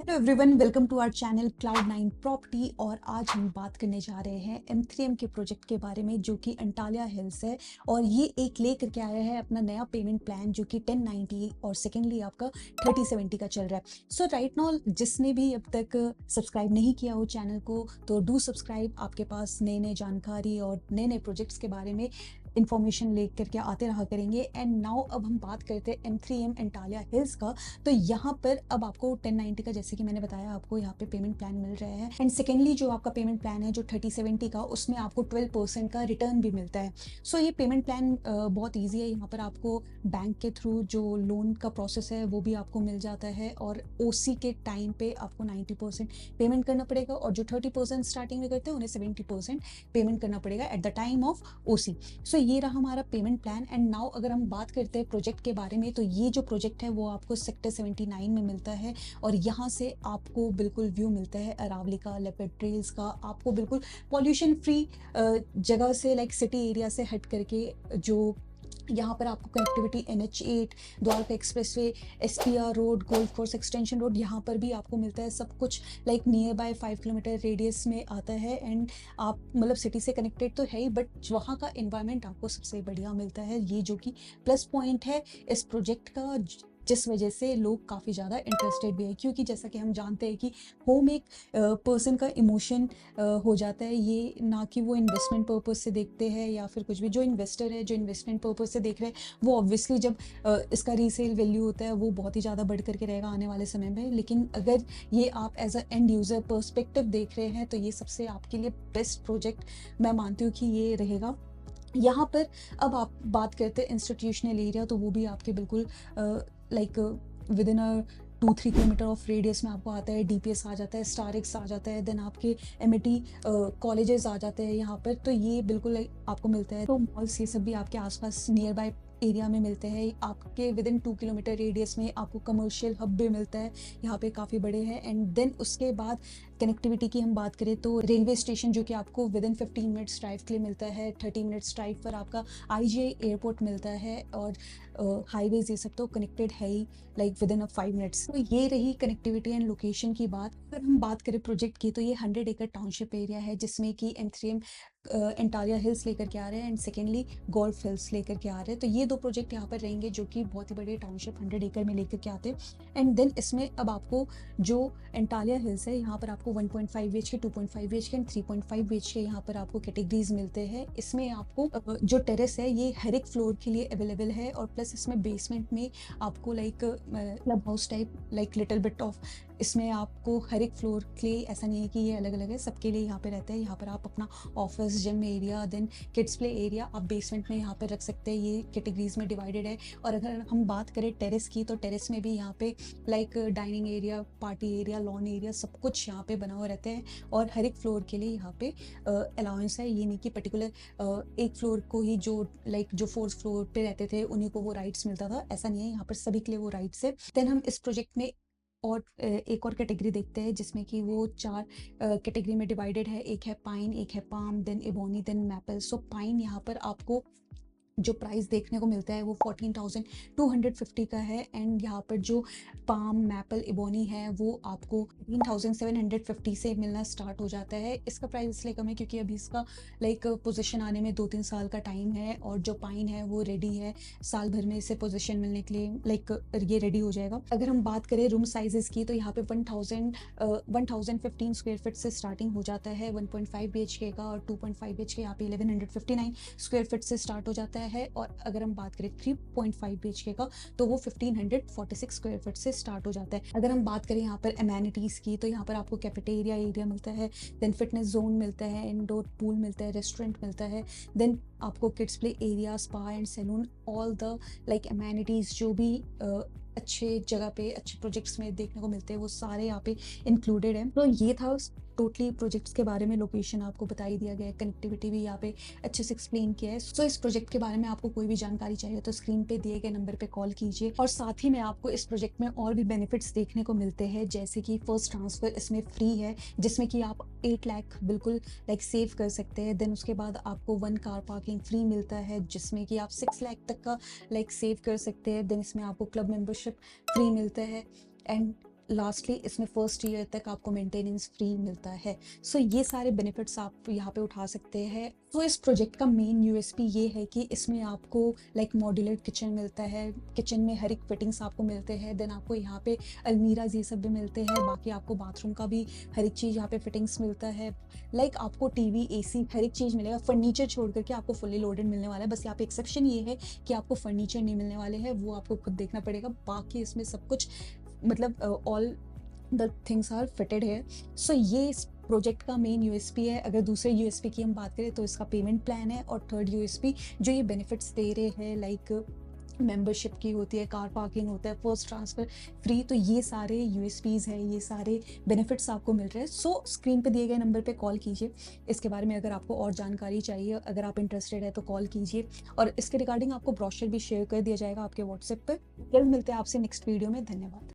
Hello everyone, welcome to our channel Cloud9 property. और आज हम बात करने जा रहे हैं M3M के प्रोजेक्ट के बारे में, जो कि अंटालिया हिल्स है। और ये एक ले करके आया है अपना नया पेमेंट प्लान, जो कि 1090 और सेकेंडली आपका 3070 का चल रहा है। सो राइट नाउ जिसने भी अब तक सब्सक्राइब नहीं किया हो चैनल को, तो डू सब्सक्राइब। आपके पास नए नए जानकारी और नए नए प्रोजेक्ट्स के बारे में इन्फॉर्मेशन ले करके आते रहा करेंगे। एंड नाउ अब हम बात करते हैं M3M अंटालिया हिल्स का। तो यहाँ पर अब आपको 1090 का, जैसे कि मैंने बताया, आपको यहाँ पे पेमेंट प्लान मिल रहा है। एंड सेकेंडली जो आपका पेमेंट प्लान है जो 3070 का, उसमें आपको 12% का रिटर्न भी मिलता है। सो ये पेमेंट प्लान बहुत ईजी है। यहाँ पर आपको बैंक के थ्रू जो लोन का प्रोसेस है वो भी आपको मिल जाता है, और OC के टाइम पे आपको 90% पेमेंट करना पड़ेगा, और जो 30% स्टार्टिंग में करते हैं उन्हें 70% पेमेंट करना पड़ेगा at the time of OC। सो ये रहा हमारा पेमेंट प्लान। एंड नाउ अगर हम बात करते हैं प्रोजेक्ट के बारे में, तो ये जो प्रोजेक्ट है वो आपको सेक्टर 79 में मिलता है। और यहाँ से आपको बिल्कुल व्यू मिलता है अरावली का, लेपर्ड ट्रेल्स का। आपको बिल्कुल पॉल्यूशन फ्री जगह से, लाइक सिटी एरिया से हट करके, जो यहाँ पर आपको connectivity NH8, Dwarka expressway, SPR road, golf course extension road, यहाँ पर भी आपको मिलता है। सब कुछ like near by 5 kilometre radius में आता है। एंड आप मतलब सिटी से कनेक्टेड तो है ही, बट वहाँ का इन्वायरमेंट आपको सबसे बढ़िया मिलता है। ये जो कि प्लस पॉइंट है इस प्रोजेक्ट का, जिस वजह से लोग काफ़ी ज़्यादा इंटरेस्टेड भी है। क्योंकि जैसा कि हम जानते हैं कि होम एक पर्सन का इमोशन हो जाता है। ये ना कि वो इन्वेस्टमेंट पर्पज से देखते हैं या फिर कुछ भी। जो इन्वेस्टर है, जो इन्वेस्टमेंट पर्पज से देख रहे हैं, वो ऑब्वियसली जब इसका रीसेल वैल्यू होता है वो बहुत ही ज़्यादा बढ़ करके रहेगा आने वाले समय में। लेकिन अगर ये आप as a end user perspective देख रहे हैं, तो ये सबसे आपके लिए बेस्ट प्रोजेक्ट मैं मानती हूँ कि ये रहेगा। यहाँ पर अब आप बात करते हैं इंस्टीट्यूशनल एरिया, तो वो भी आपके बिल्कुल like with in a 2-3 kilometre of radius में आपको आता है। DPS आ जाता है, स्टारिक्स आ जाता है, देन आपके MIT कॉलेजेस आ जाते हैं यहाँ पर। तो ये बिल्कुल आपको मिलता है। तो मॉल्स ये सब भी आपके आसपास नियर बाय एरिया में मिलते हैं। आपके विद इन 2 किलोमीटर रेडियस में आपको कमर्शियल हब भी मिलता है, यहाँ पे काफ़ी बड़े हैं। एंड देन उसके बाद कनेक्टिविटी की हम बात करें तो रेलवे स्टेशन, जो कि आपको विद इन 15 मिनट्स ड्राइव के लिए मिलता है। 30 मिनट्स ड्राइव पर आपका IGI एयरपोर्ट मिलता है। और हाईवेज ये सब तो कनेक्टेड है ही, लाइक विद इन 5 मिनट्स। तो ये रही कनेक्टिविटी एंड लोकेशन की बात। अगर हम बात करें प्रोजेक्ट की, तो ये 100 एकड़ टाउनशिप एरिया है, जिसमें कि M3M अंटालिया हिल्स लेकर के आ रहे हैं, एंड सेकेंडली गोल्फ हिल्स लेकर के आ रहे हैं। तो ये दो प्रोजेक्ट यहाँ पर रहेंगे, जो कि बहुत ही बड़े टाउनशिप 100 एकड़ में लेकर के आते हैं। एंड देन इसमें अब आपको जो अंटालिया हिल्स है, यहाँ पर आपको 1.5 BHK, 2.5 BHK एंड 3.5 BHK यहाँ पर आपको कैटेगरीज मिलते हैं। इसमें आपको जो टेरेस है ये हर एक फ्लोर के लिए अवेलेबल है, और प्लस इसमें बेसमेंट में आपको like club house type, like little bit of, इसमें आपको हर एक फ्लोर के लिए, ऐसा नहीं है कि ये अलग अलग है, सबके लिए यहाँ पे रहता है। यहाँ पर आप अपना office, gym area, then kids play area आप बेसमेंट में यहाँ पे रख सकते हैं। ये कैटेगरीज में डिवाइडेड है। और अगर हम बात करें टेरेस की, तो टेरेस में भी यहाँ पे like dining area, party area, lawn area, सब कुछ यहाँ पे बना हुआ रहता है। और हर एक फ्लोर के लिए यहाँ पे अलाउंस है। ये नहीं कि पर्टिकुलर एक फ्लोर को ही, जो लाइक जो 4th फ्लोर पे रहते थे उन्हीं को वो राइट्स मिलता था, ऐसा नहीं है। यहाँ पर सभी के लिए वो राइट्स है। देन हम इस प्रोजेक्ट में और एक और कैटेगरी देखते हैं, जिसमें कि वो 4 कैटेगरी में डिवाइडेड है। एक है पाइन, एक है palm, then ebony, then maple. So pine यहाँ पर आपको जो प्राइस देखने को मिलता है वो 14,250 का है। एंड यहाँ पर जो पाम, मैपल, इबोनी है वो आपको 13,750 से मिलना स्टार्ट हो जाता है। इसका प्राइस इसलिए कम है क्योंकि अभी इसका लाइक पोजीशन आने में 2-3 साल का टाइम है, और जो पाइन है वो रेडी है, साल भर में इसे पोजीशन मिलने के लिए लाइक ये रेडी हो जाएगा। अगर हम बात करें रूम साइजेस की, तो यहाँ पे 1015 स्क्वायर फीट से स्टार्टिंग हो जाता है 1.5 BHK का, और 2.5 BHK यहाँ पे 1159 स्क्वायर फीट से स्टार्ट हो जाता है। और अगर हम बात करें 3.5 BHK का, तो वो 1546 स्क्वायर फीट से स्टार्ट हो जाता है। अगर हम बात करें यहाँ पर एमेनिटीज की, तो यहाँ पर आपको कैफेटेरिया एरिया मिलता है, देन फिटनेस जोन मिलता है, इंडोर पूल मिलता है, रेस्टोरेंट मिलता है, देन आपको kids play area, spa and salon, all the like amenities जो भी अच्छे जगह पे, अच्छे प्रोजेक्ट्स में देखने को मिलते हैं, वो सारे यहाँ पे इंक्लूडेड है। तो ये था टोटली प्रोजेक्ट्स के बारे में। लोकेशन आपको बता ही दिया गया है, कनेक्टिविटी भी यहाँ पे अच्छे से एक्सप्लेन किया है। सो इस प्रोजेक्ट के बारे में आपको कोई भी जानकारी चाहिए तो स्क्रीन पे दिए गए नंबर पे कॉल कीजिए। और साथ ही में आपको इस प्रोजेक्ट में और भी बेनिफिट्स देखने को मिलते हैं, जैसे कि फर्स्ट ट्रांसफर इसमें फ्री है, जिसमें कि आप 8 लाख बिल्कुल लाइक सेव कर सकते हैं। देन उसके बाद आपको 1 कार पार्किंग फ्री मिलता है, जिसमें कि आप 6 लाख तक का लाइक सेव कर सकते हैं। देन इसमें आपको क्लब मेंबरशिप फ्री मिलता है। एंड लास्टली इसमें फर्स्ट ईयर तक आपको मेंटेनेंस फ्री मिलता है। सो ये सारे बेनिफिट्स आप यहाँ पे उठा सकते हैं। तो इस प्रोजेक्ट का मेन यूएसपी ये है कि इसमें आपको लाइक मॉड्यूलर किचन मिलता है, किचन में हर एक फिटिंग्स आपको मिलते हैं, देन आपको यहाँ पे अलमीराज ये सब भी मिलते हैं, बाकी आपको बाथरूम का भी हर एक चीज़ यहाँ पे फिटिंग्स मिलता है। लाइक आपको टीवी, एसी हर एक चीज़ मिलेगा, फर्नीचर छोड़ करके आपको फुल्ली लोडेड मिलने वाला है। बस यहाँ पे एक्सेप्शन ये है कि आपको फर्नीचर नहीं मिलने वाले हैं, वो आपको खुद देखना पड़ेगा। बाकी इसमें सब कुछ मतलब all the things are fitted है। सो ये इस प्रोजेक्ट का मेन यूएसपी है। अगर दूसरे यूएसपी की हम बात करें तो इसका पेमेंट प्लान है, और थर्ड यूएसपी जो ये बेनिफिट्स दे रहे हैं लाइक मेंबरशिप की होती है, कार पार्किंग होता है, फर्स्ट ट्रांसफ़र फ्री, तो ये सारे यूएसपीज़ हैं, ये सारे बेनिफिट्स आपको मिल रहे हैं। सो स्क्रीन पे दिए गए नंबर पे कॉल कीजिए इसके बारे में, अगर आपको और जानकारी चाहिए, अगर आप इंटरेस्टेड है तो कॉल कीजिए, और इसके रिगार्डिंग आपको ब्रोशर भी शेयर कर दिया जाएगा आपके व्हाट्सएप पे। जल्द मिलते हैं आपसे नेक्स्ट वीडियो में। धन्यवाद।